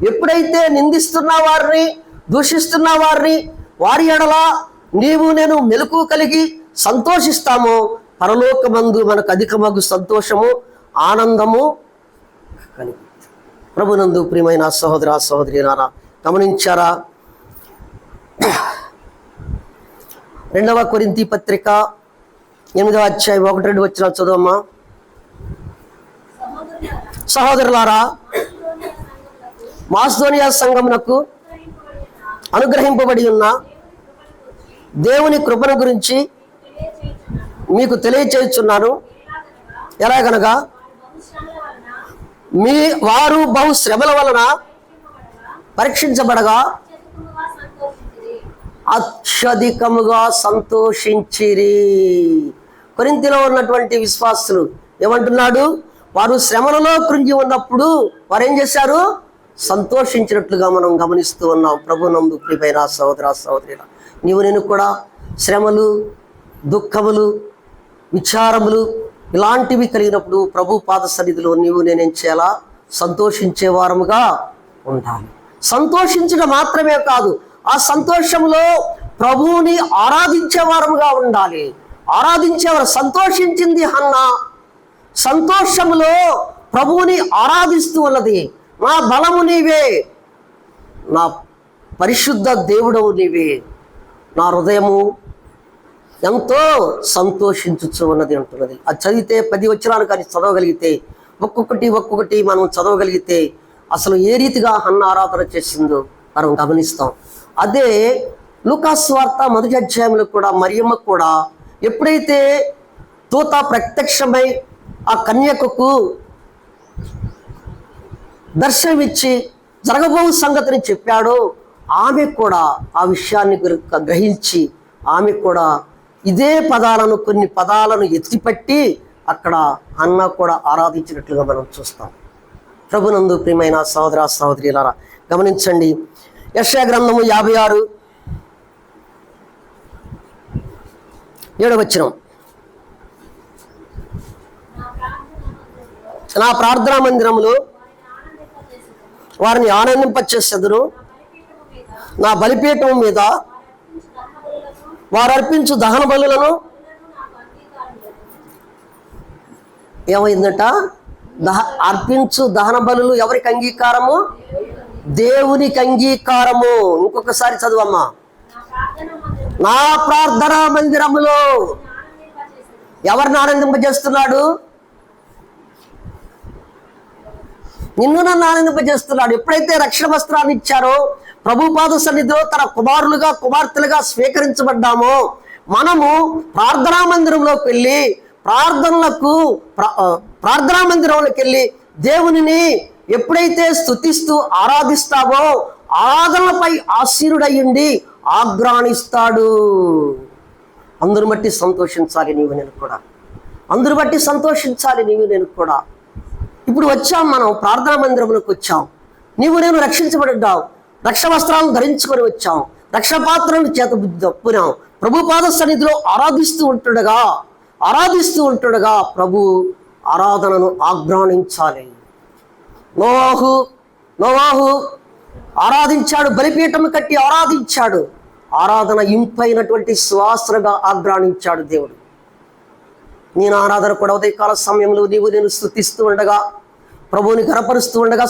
ఎప్పుడైతే నిందిస్తున్న వారిని, దూషిస్తున్న వారిని, వారి ఎడల నీవు నేను మెలకు కలిగి సంతోషిస్తామో పరలోకమందు మనకు అధికమగు సంతోషము, ఆనందము కలిగి. ప్రభునందు ప్రియమైన సహోదర సహోదరులారా, గమనించారా? 2వ కొరింథీ పత్రిక 8వ అధ్యాయం 1-2 వచనాలు చదవమ్మా. సహోదరులారా, మాసిదోనియా సంఘమునకు అనుగ్రహింపబడి ఉన్న దేవుని కృపను గురించి మీకు తెలియచేయుచున్నాను. ఎలాగనగా వారు బహు శ్రమల వలన పరీక్షించబడగా అత్యధికముగా సంతోషించిరి. కొరింథీలో ఉన్నటువంటి విశ్వాసులు ఏమంటున్నాడు? వారు శ్రమలలో కృంగి ఉన్నప్పుడు వారు ఏం చేశారు? సంతోషించినట్లుగా మనం గమనిస్తూ ఉన్నాం. ప్రభునందు ప్రియమైన సహోదర సహోదరుల, నీవు నేను కూడా శ్రమలు, దుఃఖములు, విచారములు ఇలాంటివి కలిగినప్పుడు ప్రభు పాద సన్నిధిలో నీవు నేనేం చేయాలా? సంతోషించే వారముగా ఉండాలి. సంతోషించడం మాత్రమే కాదు, ఆ సంతోషంలో ప్రభువుని ఆరాధించే వారముగా ఉండాలి. ఆరాధించేవారు. సంతోషించింది హన్నా సంతోషములో ప్రభువుని ఆరాధిస్తూ ఉన్నది. నా బలము నీవే, నా పరిశుద్ధ దేవుడవు నీవే, నా హృదయము ఎంతో సంతోషించుచు ఉన్నది అంటున్నది. అది చదివితే 10 వచనాలు కానీ చదవగలిగితే, ఒక్కొక్కటి మనం చదవగలిగితే అసలు ఏ రీతిగా హన్న ఆరాధన చేసిందో మనం గమనిస్తాం. అదే లూకా సువార్త 1వ అధ్యాయంలో కూడా మరియమ్మ కూడా ఎప్పుడైతే దూత ప్రత్యక్షమై ఆ కన్యకకు దర్శనమిచ్చి జరగబో సంగతిని చెప్పాడో ఆమె కూడా ఆ విషయాన్ని గ్రహించి ఆమె కూడా ఇదే పదాలను, కొన్ని పదాలను ఎత్తిపట్టి అక్కడ అన్న కూడా ఆరాధించినట్లుగా మనం చూస్తాం. ప్రభునందు ప్రియమైన సహోదర సహోదరులారా, గమనించండి. యెషయా గ్రంథము 56:7 వచనం. నా ప్రార్థనా మందిరములో వారిని ఆనందింపచేసెదను. నా బలిపీఠం మీద వారు అర్పించు దహన బలులను. ఏమైందట? అర్పించు దహన బలులు ఎవరికి అంగీకారము? దేవునికి అంగీకారము. ఇంకొకసారి చదువమ్మా. నా ప్రార్థనా మందిరములో ఎవరిని ఆనందింపజేస్తున్నాడు? నిన్ను నన్ను ఆనందింపజేస్తున్నాడు. ఎప్పుడైతే రక్షణ వస్త్రాన్ని ఇచ్చారో, ప్రభు పాద సన్నిధిలో తన కుమారులుగా కుమార్తెలుగా స్వీకరించబడ్డామో, మనము ప్రార్థనా మందిరంలోకి వెళ్ళి ప్రార్థనా మందిరంలోకి వెళ్ళి దేవునిని ఎప్పుడైతే స్తుతిస్తూ ఆరాధిస్తావో ఆరాధనలపై ఆశీనుడయ్యుండి ఆగ్రాణిస్తాడు. అందరు బట్టి సంతోషించాలి నీవు నేను కూడా. అందరు బట్టి సంతోషించాలి నీవు నేను కూడా. ఇప్పుడు వచ్చాం, మనం ప్రార్థనా మందిరంలోకి వచ్చాం. నీవు నేను రక్షించబడ్డావు. రక్షణ వస్త్రాలను ధరించుకొని వచ్చాం. రక్షణ పాత్రను చేతపునాం. ప్రభు పాద సన్నిధిలో ఆరాధిస్తూ ఉంటుండగా ప్రభు ఆరాధనను ఆగ్రాణించాలి. నోవాహు ఆరాధించాడు, బలిపీఠం కట్టి ఆరాధించాడు. ఆరాధన ఇంపైనటువంటి సువాసనగా ఆగ్రాణించాడు దేవుడు. నేను ఆరాధన కూడా ఉదయకాల సమయంలో నీవు నేను స్తుతిస్తూ ఉండగా, ప్రభువుని కనపరుస్తూ ఉండగా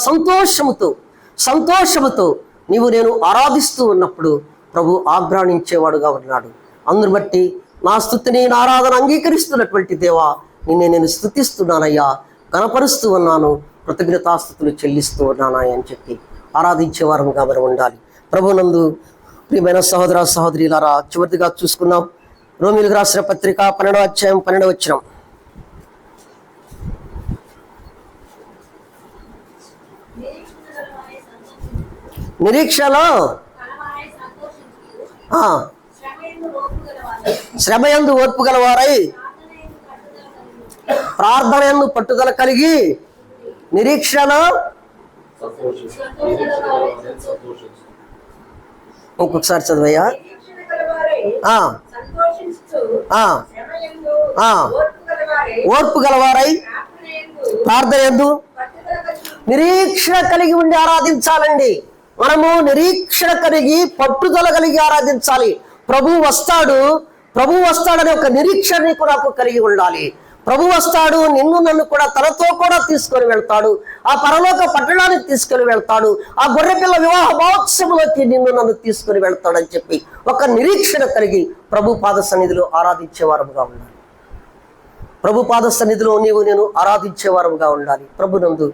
సంతోషముతో నీవు నేను ఆరాధిస్తూ ఉన్నప్పుడు ప్రభు ఆగ్రాణించేవాడుగా ఉన్నాడు. అందును బట్టి నా స్తుతిని, నా ఆరాధన అంగీకరిస్తున్నటువంటి దేవా, నిన్నే నేను స్తుతిస్తున్నానయ్యా, కనపరుస్తూ ఉన్నాను, కృతజ్ఞతాస్తుతులు చెల్లిస్తూ ఉన్నానయ్యా అని చెప్పి ఆరాధించేవారంగా మనం ఉండాలి. ప్రభునందు ప్రియమైన సహోదర సహోదరులారా, చివరిగా చూసుకున్నాం. రోమీయులకు రాసిన పత్రిక 12వ అధ్యాయం 12వ వచనం. నిరీక్షలో శ్రమయందు ఓర్పు గలవారై ప్రార్థన యందు పట్టుదల కలిగి నిరీక్షలో ఇంకొకసారి చదివయ్యా. ఓర్పు గలవారై ప్రార్థన యందు నిరీక్షణ కలిగి ఉండి ఆరాధించాలండి. మనము నిరీక్షణ కలిగి పట్టుదల కలిగి ఆరాధించాలి. ప్రభువు వస్తాడని ఒక నిరీక్షణ నీకు నాకు కలిగి ఉండాలి. ప్రభు వస్తాడు, నిన్ను నన్ను కూడా తనతో కూడా తీసుకొని వెళ్తాడు. ఆ పరలోక పట్టణానికి తీసుకొని వెళ్తాడు. ఆ గొర్రెపిల్ల వివాహ మహోత్సవంలోకి నిన్ను నన్ను తీసుకొని వెళ్తాడని చెప్పి ఒక నిరీక్షణ కలిగి ప్రభు పాద సన్నిధిలో ఆరాధించేవారముగా ఉండాలి. ప్రభు పాద సన్నిధిలో నీవు నేను ఆరాధించేవారముగా ఉండాలి. ప్రభునందు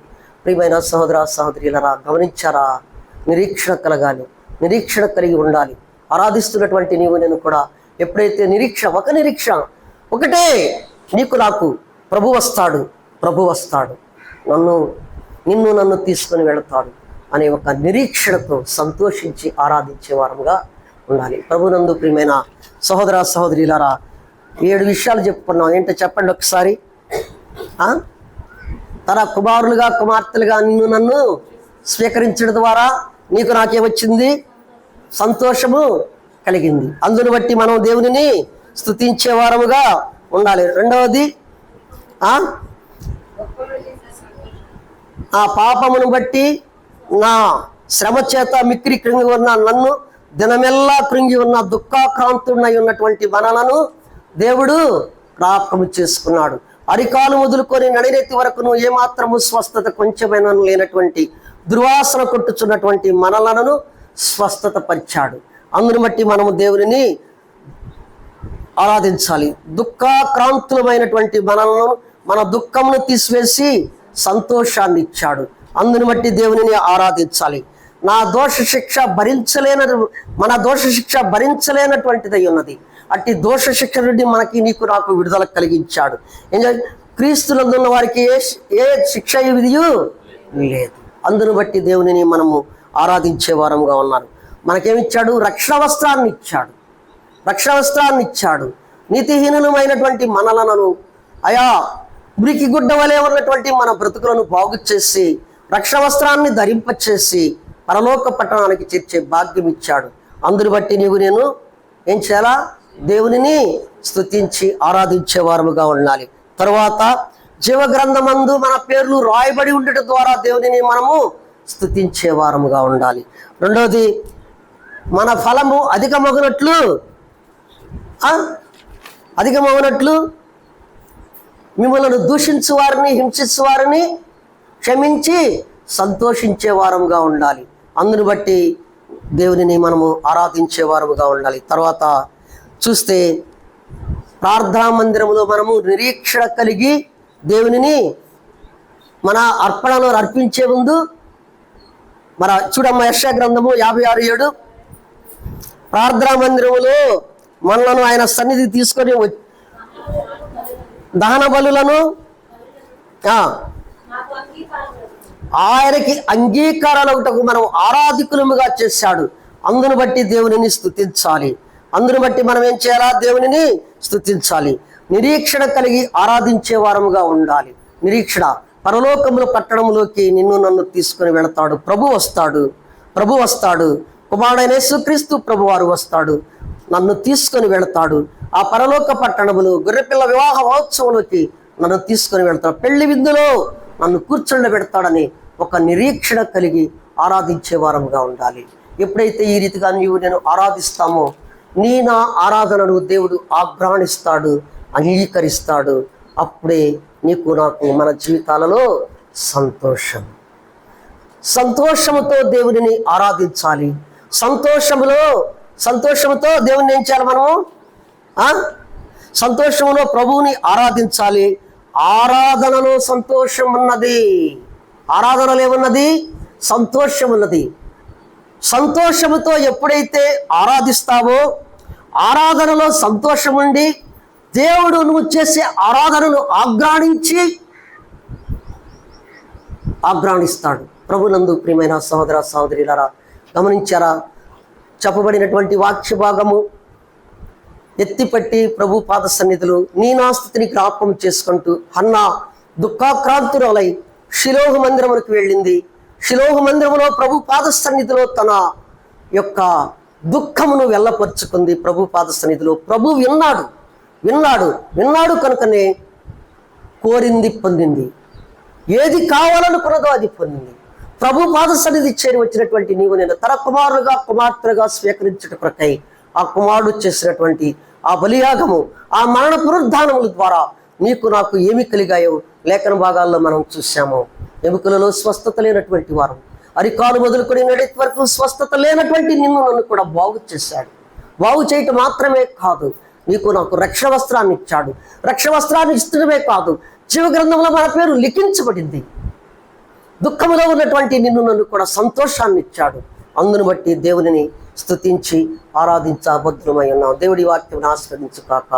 ప్రియమైన సహోదర సహోదరులారా, గమనించారా? నిరీక్షణ కలగాలి, నిరీక్షణ కలిగి ఉండాలి. ఆరాధిస్తున్నటువంటి నీవు నేను కూడా ఎప్పుడైతే నిరీక్షణ ఒకటే, నీకు నాకు ప్రభు వస్తాడు, నిన్ను నన్ను తీసుకొని వెళతాడు అనే ఒక నిరీక్షణతో సంతోషించి ఆరాధించే వారముగా ఉండాలి. ప్రభునందు ప్రియమైన సహోదర సహోదరులారా, 7 విషయాలు చెప్పుకున్నాం. ఏంటో చెప్పండి ఒకసారి. తన కుమారులుగా కుమార్తెలుగా నిన్ను నన్ను స్వీకరించడం ద్వారా నీకు నాకేమొచ్చింది? సంతోషము కలిగింది. అందును బట్టి మనం దేవునిని స్తుతించే వారముగా ఉండాలి. రెండవది, ఆ పాపమును బట్టి నా శ్రమ చేత మిక్కిరి కృంగి ఉన్న నన్ను, దినమెల్లా కృంగి ఉన్న దుఃఖాక్రాంతుడై ఉన్నటువంటి మనలను దేవుడు జ్ఞాపకము చేసుకున్నాడు. అరికాలు మొదలుకొని నడినెత్తి వరకును ఏమాత్రము స్వస్థత కొంచెమైనా లేనటువంటి దుర్వాసన కొట్టుచున్నటువంటి మనలను స్వస్థత పరిచాడు. అందును బట్టి మనము దేవుని ఆరాధించాలి. దుఃఖాక్రాంతులమైనటువంటి మనలను, మన దుఃఖమును తీసివేసి సంతోషాన్ని ఇచ్చాడు. అందును బట్టి దేవునిని ఆరాధించాలి. మన దోష శిక్ష భరించలేనటువంటిదై ఉన్నది. అట్టి దోష శిక్ష నుండి మనకి నీకు నాకు విడుదల కలిగించాడు. క్రీస్తునందున్న వారికి ఏ శిక్ష విధియు లేదు. అందును బట్టి దేవునిని మనము ఆరాధించే వారంగా ఉన్నారు. మనకేమిచ్చాడు? రక్షణ వస్త్రాన్ని ఇచ్చాడు. నీతిహీనులమైనటువంటి మనలను మురికి గుడ్డ వలె ఉన్నటువంటి మన బ్రతుకులను బాగు చేసి రక్షణ వస్త్రాన్ని ధరింపచేసి పరలోక పట్టణానికి చేర్చే భాగ్యం ఇచ్చాడు. అందుని బట్టి నీవు నేను ఏం చేయాలా? దేవునిని స్తుతించి ఆరాధించే వారముగా ఉండాలి. తరువాత జీవగ్రంథమందు మన పేర్లు రాయబడి ఉండటం ద్వారా దేవునిని మనము స్తుతించే వారముగా ఉండాలి. రెండవది, మన ఫలము అధికమగునట్లు మిమ్మల్ని దూషించు వారిని, హింసించు వారిని క్షమించి సంతోషించే వారముగా ఉండాలి. అందును బట్టి దేవునిని మనము ఆరాధించే వారముగా ఉండాలి. తర్వాత చూస్తే ప్రార్థనా మందిరంలో మనము నిరీక్షణ కలిగి దేవునిని మన అర్పణలో అర్పించే ముందు చూడమ్మ యెషయా గ్రంథము 56:7, ప్రార్థనా మందిరములో మనలను ఆయన సన్నిధి తీసుకొని దహన బలులను ఆయనకి అంగీకారాలకు మనం ఆరాధికులముగా చేశాడు. అందును బట్టి దేవునిని స్తుతించాలి. అందును బట్టి మనం ఏం చేయాలా? దేవునిని స్తుతించాలి. నిరీక్షణ కలిగి ఆరాధించే వారముగా ఉండాలి. నిరీక్షణ, పరలోకముల పట్టణంలోకి నిన్ను నన్ను తీసుకొని వెళతాడు. ప్రభు వస్తాడు. కుమారుడైన యేసుక్రీస్తు ప్రభు వారు వస్తాడు, నన్ను తీసుకొని వెళతాడు. ఆ పరలోక పట్టణములు గొర్రెపిల్ల వివాహ మహోత్సవంలోకి నన్ను తీసుకొని వెళతాడు. పెళ్లి విందులో నన్ను కూర్చుండబెడతాడని ఒక నిరీక్షణ కలిగి ఆరాధించే వారముగా ఉండాలి. ఎప్పుడైతే ఈ రీతిగా నీవు నేను ఆరాధిస్తామో నా ఆరాధనను దేవుడు ఆగ్రాణిస్తాడు, అంగీకరిస్తాడు. అప్పుడే నీకు నాకు మన జీవితాలలో సంతోషముతో దేవుడిని ఆరాధించాలి. సంతోషముతో దేవుని ఏం చేయాలి? మనము సంతోషములో ప్రభువుని ఆరాధించాలి. ఆరాధనలో సంతోషం ఉన్నది. ఆరాధనలో ఏమున్నది? సంతోషం ఉన్నది. సంతోషముతో ఎప్పుడైతే ఆరాధిస్తావో ఆరాధనలో సంతోషం ఉండి దేవుడు నువ్వు చేసే ఆరాధనను ఆగ్రాణిస్తాడు. ప్రభునందు ప్రియమైన సహోదర సహోదరులారా, గమనించారా? చెప్పబడినటువంటి వాక్య భాగము ఎత్తిపట్టి ప్రభు పాద సన్నిధులు నీ నా స్థితిని జ్ఞాపకం చేసుకుంటూ హన్నా దుఃఖాక్రాంతురాలై షిలోహు మందిరములకు వెళ్ళింది. షిలోహు మందిరములో ప్రభు పాద సన్నిధిలో తన యొక్క దుఃఖమును వెళ్ళపరుచుకుంది. ప్రభు పాద సన్నిధిలో ప్రభు విన్నాడు కనుకనే కోరింది పొందింది. ఏది కావాలనుకున్నదో అది పొందింది. ప్రభు పాద సన్నిధి చేరి వచ్చినటువంటి నీవు నేను తన కుమారులుగా కుమార్తెలుగా స్వీకరించుట కొరకై ఆ కుమారుడు చేసినటువంటి ఆ బలియాగము, ఆ మరణ పునరుద్ధానముల ద్వారా నీకు నాకు ఏమి కలిగాయో లేఖన భాగాల్లో మనం చూసాము. ఎముకలలో స్వస్థత లేనటువంటి వారు, అరికాలు మొదలుకొని నడితే వరకు స్వస్థత లేనటువంటి నిన్ను నన్ను కూడా బాగు చేశాడు. బాగు చేయటం మాత్రమే కాదు, నీకు నాకు రక్షణ వస్త్రాన్ని ఇచ్చాడు. రక్షణ వస్త్రాన్ని ఇస్తడమే కాదు, జీవ గ్రంథంలో మన పేరు లిఖించబడింది. దుఃఖములో ఉన్నటువంటి నిన్ను నన్ను కూడా సంతోషాన్ని ఇచ్చాడు. అందును బట్టి దేవునిని స్తుతించి ఆరాధించ భద్రమై ఉన్నాం. దేవుడి వాక్యం ఆస్వాదించు కాక.